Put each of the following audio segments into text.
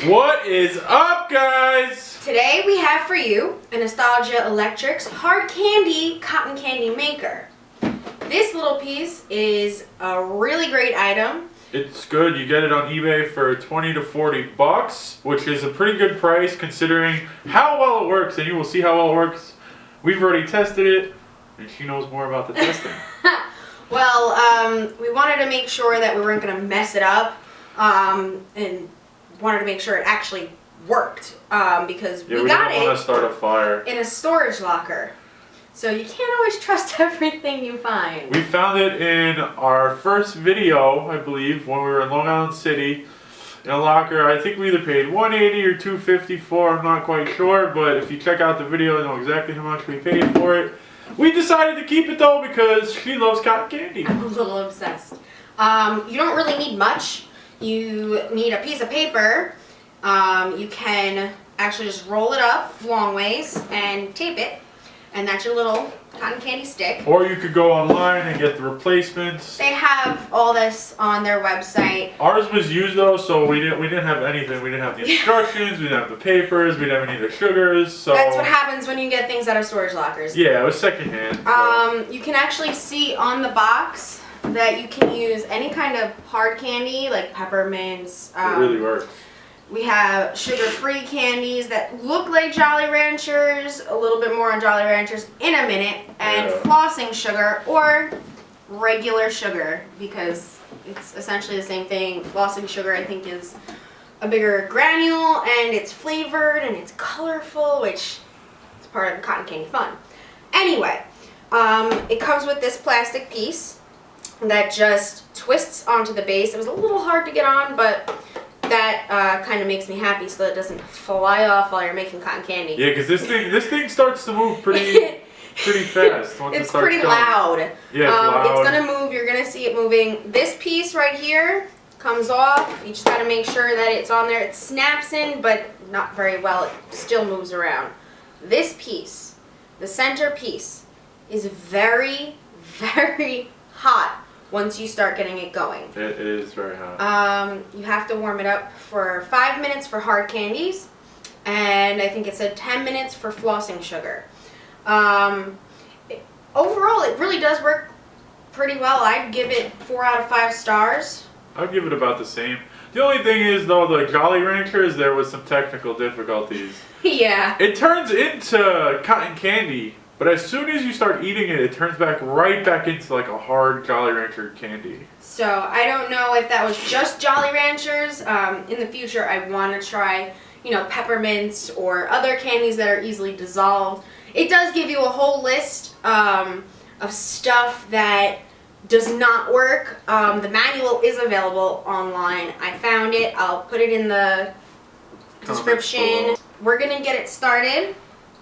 What is up, guys? Today we have for you a Nostalgia Electric's hard candy cotton candy maker. This little piece is a really great item. It's good. You get it on eBay for 20 to 40 bucks, which is a pretty good price considering how well it works, and you will see how well it works. We've already tested it, and she knows more about the testing. Well, we wanted to make sure that we weren't going to mess it up, and wanted to make sure it actually worked, because we got it. Didn't want to start a fire in a storage locker. So you can't always trust everything you find. We found it in our first video, I believe, when we were in Long Island City, in a locker. I think we either paid $180 or $250 for, I'm not quite sure, but if you check out the video, you know exactly how much we paid for it. We decided to keep it though because she loves cotton candy. I'm a little obsessed. You don't really need much. You need a piece of paper. You can actually just roll it up long ways and tape it. And that's your little cotton candy stick. Or you could go online and get the replacements. They have all this on their website. Ours was used though, so we didn't have anything. We didn't have the instructions, we didn't have the papers, we didn't have any of the sugars. So that's what happens when you get things out of storage lockers. Yeah, it was secondhand. So. You can actually see on the box that you can use any kind of hard candy like peppermints. It really works. We have sugar-free candies that look like Jolly Ranchers, a little bit more on Jolly Ranchers in a minute, and flossing sugar or regular sugar because it's essentially the same thing. Flossing sugar, I think, is a bigger granule and it's flavored and it's colorful, which is part of the cotton candy fun. Anyway, it comes with this plastic piece that just twists onto the base. It was a little hard to get on, but that kind of makes me happy so that it doesn't fly off while you're making cotton candy. Yeah, because this thing starts to move pretty fast. Once It's pretty loud. Yeah, it's loud. It's going to move. You're going to see it moving. This piece right here comes off. You just got to make sure that it's on there. It snaps in, but not very well. It still moves around. This piece, the center piece, is very, very hot once you start getting it going. It is very hot. You have to warm it up for 5 minutes for hard candies, and I think it said 10 minutes for flossing sugar. Overall, it really does work pretty well. I'd give it 4 out of 5 stars. I'd give it about the same. The only thing is, though, the Jolly Ranchers, there was some technical difficulties. Yeah. It turns into cotton candy, but as soon as you start eating it, it turns right back into like a hard Jolly Rancher candy. So I don't know if that was just Jolly Ranchers. In the future, I want to try, peppermints or other candies that are easily dissolved. It does give you a whole list of stuff that does not work. The manual is available online. I found it. I'll put it in the description. We're going to get it started.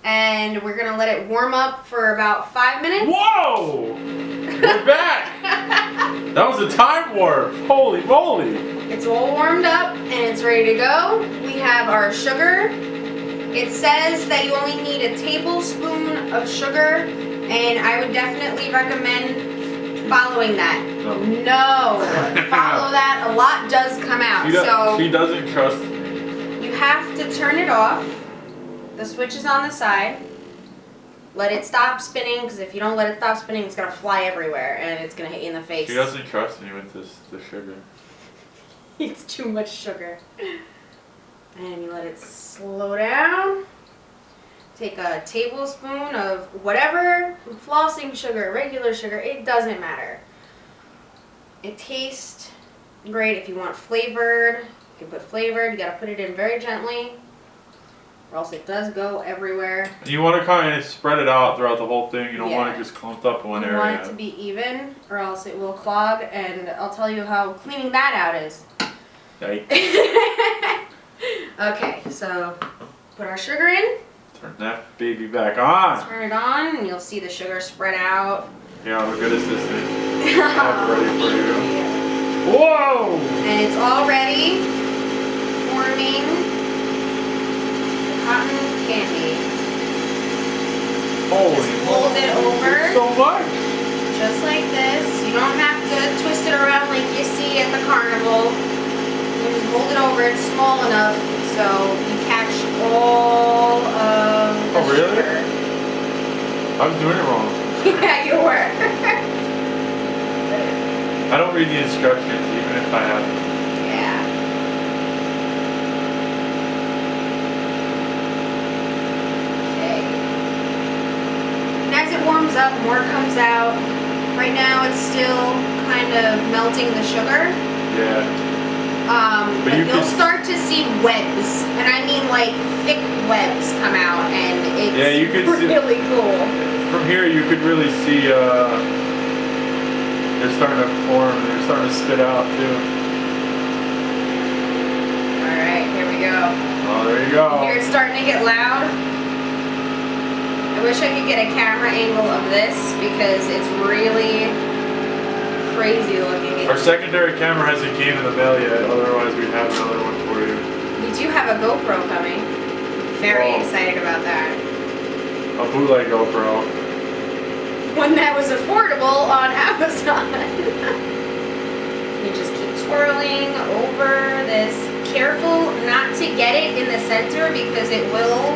And we're going to let it warm up for about 5 minutes. Whoa! We're back! That was a time warp. Holy moly! It's all warmed up and it's ready to go. We have our sugar. It says that you only need a tablespoon of sugar, and I would definitely recommend following that. No. Follow that. A lot does come out. She doesn't trust me. You have to turn it off. The switch is on the side. Let it stop spinning, because if you don't let it stop spinning, it's going to fly everywhere, and it's going to hit you in the face. She doesn't trust me with the sugar. It's too much sugar. And you let it slow down. Take a tablespoon of whatever, flossing sugar, regular sugar, it doesn't matter. It tastes great. If you want flavored, you can put flavored. You got to put it in very gently, or else it does go everywhere. You want to kind of spread it out throughout the whole thing. You don't want it just clumped up in one area. You want it to be even, or else it will clog, and I'll tell you how cleaning that out is. Okay, so put our sugar in. Turn that baby back on. Turn it on, and you'll see the sugar spread out. Yeah, I'm a good assistant. I'm ready for you. Whoa! And it's already forming cotton candy. Holy Just fold it over. So much. Just like this. You don't have to twist it around like you see at the carnival. You just fold it over. It's small enough so you catch all of the really? sugar. I was doing it wrong. Yeah, you were. I don't read the instructions, even if I have them. Yeah. Okay. And as it warms up, more comes out. Right now, it's still kind of melting the sugar. Yeah. But you'll start to see webs, and I mean like thick webs come out, and it's really cool. From here, you could really see they're starting to form, and they're starting to spit out too. All right, here we go. Oh, there you go. Here it's starting to get loud. I wish I could get a camera angle of this because it's really crazy looking. Our secondary camera hasn't came in the mail yet, otherwise we'd have another one for you. We do have a GoPro coming. Very excited about that. A bootleg GoPro. One that was affordable on Amazon. You just keep twirling over this. Careful not to get it in the center because it will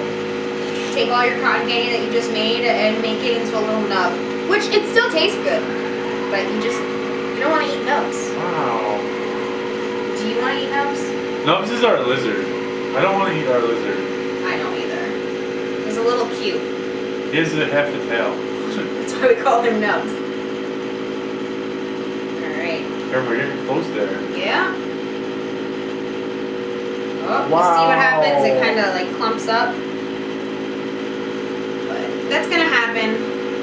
take all your cotton candy that you just made and make it into a little nub. Which it still tastes good, but you don't want to eat nubs. Wow. Do you want to eat nubs? Nubs is our lizard. I don't want to eat our lizard. I don't either. He's a little cute. He has a half a tail. That's why we call him nubs. Alright. Careful, you're getting close there. Yeah. Oh, wow. You see what happens? It kind of like clumps up. But that's gonna happen.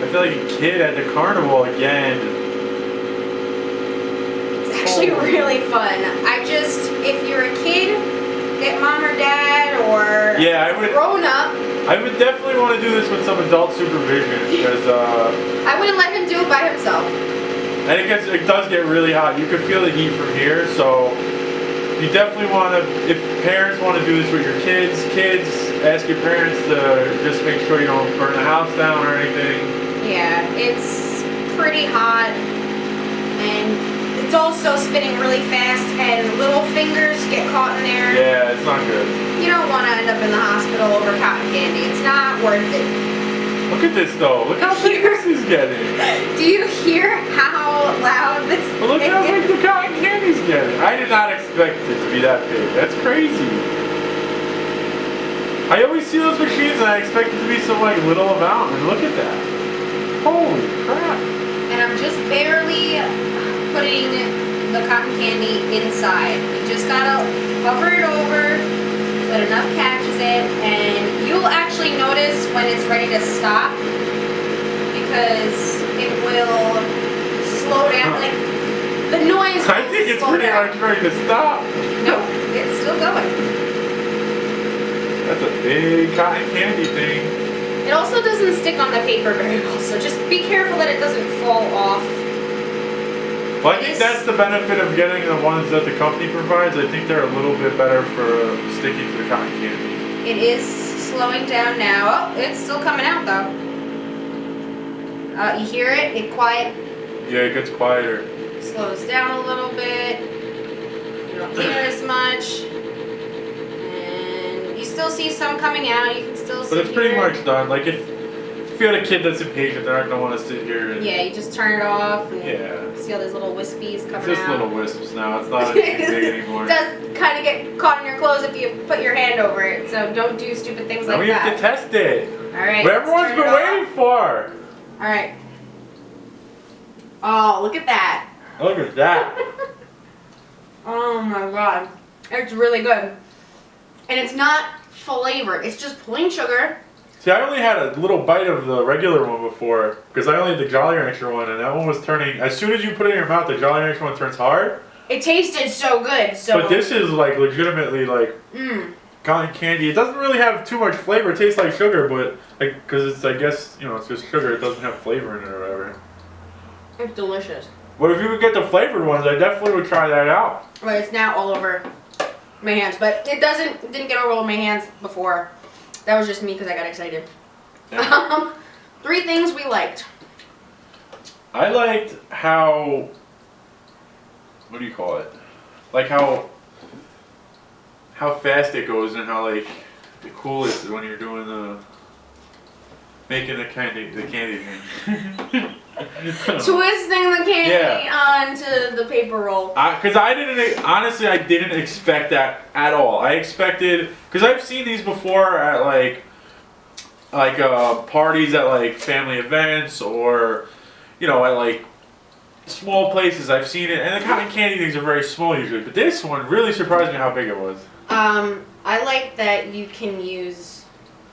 I feel like a kid at the carnival again. It's actually really fun. If you're a kid, get mom or dad or grown up. I would definitely want to do this with some adult supervision because I wouldn't let him do it by himself. And it does get really hot. You can feel the heat from here, so you definitely want to, if parents want to do this with your kids, ask your parents to just make sure you don't burn the house down or anything. Yeah, it's pretty hot, and it's also spinning really fast, and little fingers get caught in there. Yeah, it's not good. You don't want to end up in the hospital over cotton candy. It's not worth it. Look at this though. Look how big this is getting. Do you hear how loud this is? Look how big the cotton candy's getting. I did not expect it to be that big. That's crazy. I always see those machines and I expect it to be some like little amount, and look at that. Holy crap. And I'm just barely putting the cotton candy inside. You just gotta cover it over so that enough catches it, and you'll actually notice when it's ready to stop because it will slow down. Like the noise will I think it's slow pretty down. much ready to stop. Nope, it's still going. That's a big cotton candy thing. It also doesn't stick on the paper very well, so just be careful that it doesn't fall off. Well, I think that's the benefit of getting the ones that the company provides. I think they're a little bit better for sticking to the cotton candy. It is slowing down now. Oh, it's still coming out though. You hear it? It quiet. Yeah, it gets quieter. Slows down a little bit. You don't hear as much. And you still see some coming out. You can still see. But it's pretty much done. Like if you had a kid that's impatient, they're not gonna want to sit here. And, yeah, you just turn it off. And yeah. See all these little wispies coming out. It's just little wisps now. It's not anything big anymore. It does kind of get caught in your clothes if you put your hand over it. So don't do stupid things like now we that. have to test it. All right. What everyone's been waiting for. All right. Oh, look at that. Look at that. Oh my god. It's really good. And it's not flavored. It's just plain sugar. See, I only had a little bite of the regular one before because I only had the Jolly Rancher one, and that one was turning. As soon as you put it in your mouth, the Jolly Rancher one turns hard. It tasted so good. So. But this is like legitimately like cotton candy. It doesn't really have too much flavor. It tastes like sugar, but like because it's I guess it's just sugar. It doesn't have flavor in it or whatever. It's delicious. But if you could get the flavored ones, I definitely would try that out. But it's now all over my hands. But it didn't get all over my hands before. That was just me because I got excited. Yeah. 3 things we liked. I liked how, what do you call it? Like how how fast it goes and how like the coolest is when you're doing making the candy thing. Twisting the candy onto the paper roll. Because I didn't expect that at all. I expected, because I've seen these before at like parties at like family events or, you know, at like small places. I've seen it, and the cotton candy things are very small usually. But this one really surprised me how big it was. I like that you can use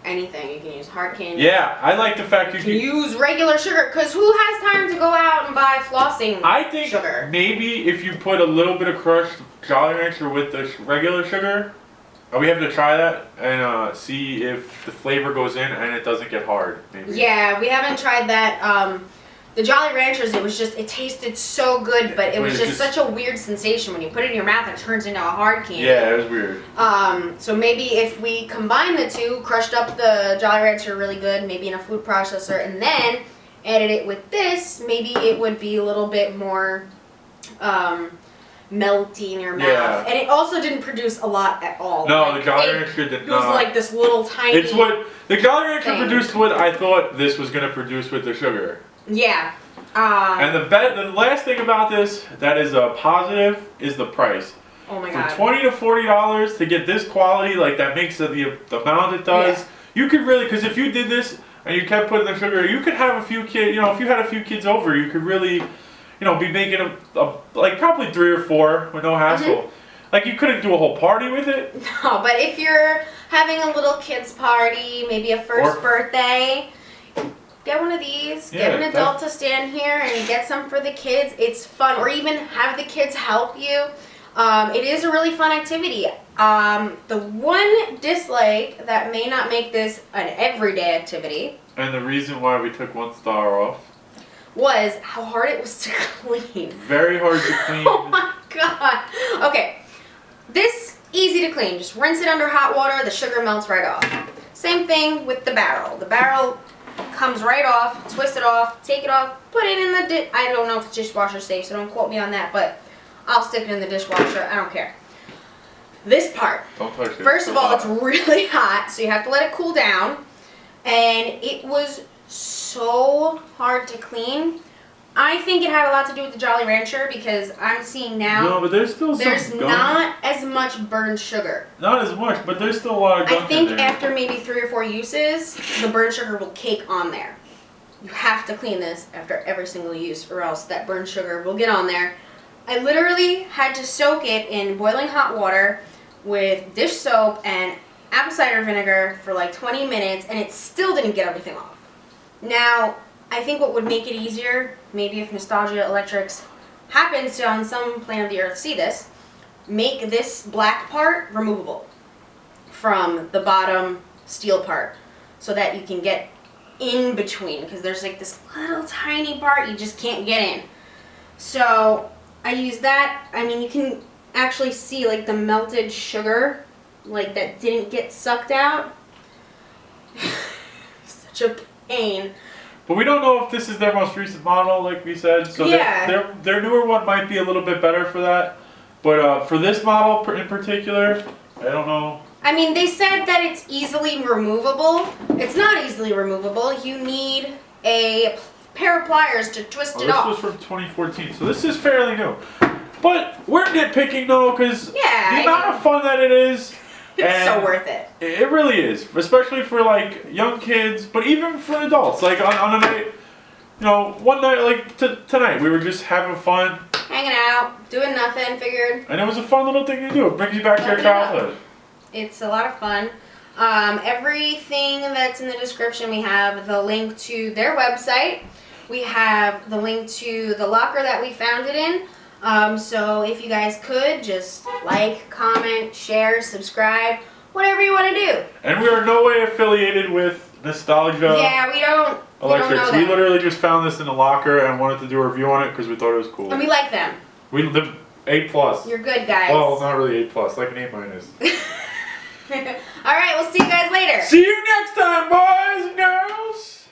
anything. You can use hard candy. Yeah, I like the fact you can use regular sugar. Because who has time to go out and buy flossing I think sugar? Maybe if you put a little bit of crushed Jolly Rancher with the regular sugar, we have to try that and see if the flavor goes in and it doesn't get hard. Maybe. Yeah, we haven't tried that. The Jolly Ranchers, it tasted so good, but it was just such a weird sensation when you put it in your mouth and it turns into a hard candy. Yeah, it was weird. So maybe if we combine the two, crushed up the Jolly Rancher really good, maybe in a food processor, and then added it with this, maybe it would be a little bit more melty in your mouth. Yeah. And it also didn't produce a lot at all. No, like, the Jolly Rancher did not. It was like this little tiny the Jolly Rancher produced what I thought this was going to produce with the sugar. Yeah. And the last thing about this that is a positive is the price. Oh my God. For $20 to $40 to get this quality, like that makes the amount it does, you could really, because if you did this and you kept putting the sugar, you could have a few kids, you know, if you had a few kids over, you could really, you know, be making like probably 3 or 4 with no hassle. Mm-hmm. Like you couldn't do a whole party with it. No, but if you're having a little kids party, maybe a first birthday, get one of these, get an adult to stand here and get some for the kids. It's fun. Or even have the kids help you. It is a really fun activity. The one dislike that may not make this an everyday activity. And the reason why we took 1 star off. Was how hard it was to clean. Very hard to clean. Oh my God. Okay. This, easy to clean. Just rinse it under hot water. The sugar melts right off. Same thing with the barrel. The barrel comes right off, twist it off, take it off, put it in the I don't know if it's dishwasher safe, so don't quote me on that, but I'll stick it in the dishwasher. I don't care. This part. Don't touch it. First of all, it's really hot, so you have to let it cool down. And it was so hard to clean. I think it had a lot to do with the Jolly Rancher because I'm seeing now. No, but there's still there's not as much burnt sugar. Not as much, but there's still a lot of gunk I think in there. after maybe 3 or 4 uses, the burnt sugar will cake on there. You have to clean this after every single use or else that burnt sugar will get on there. I literally had to soak it in boiling hot water with dish soap and apple cider vinegar for like 20 minutes and it still didn't get everything off. Now, I think what would make it easier, maybe if Nostalgia Electrics happens to on some plane of the earth see this, make this black part removable from the bottom steel part so that you can get in between because there's like this little tiny part you just can't get in. So I use that. I mean, you can actually see like the melted sugar like that didn't get sucked out. Such a pain. But we don't know if this is their most recent model, like we said. So their newer one might be a little bit better for that. But for this model in particular, I don't know. I mean, they said that it's easily removable. It's not easily removable. You need a pair of pliers to twist it off. This was from 2014, so this is fairly new. But we're nitpicking though, because the amount of fun that it is. It's so worth it. It really is, especially for like young kids, but even for adults. Like on a night, you know, one night like tonight, we were just having fun, hanging out, doing nothing. Figured, and it was a fun little thing to do. It brings you back to your childhood. It's a lot of fun. Everything that's in the description, we have the link to their website. We have the link to the locker that we found it in. So if you guys could just like, comment, share, subscribe, whatever you want to do. And we are no way affiliated with Nostalgia. Yeah, we don't. Electrics. We literally just found this in the locker and wanted to do a review on it because we thought it was cool. And we like them. The A+. You're good, guys. Well, not really A+, like an A-. All right, we'll see you guys later. See you next time, boys and girls.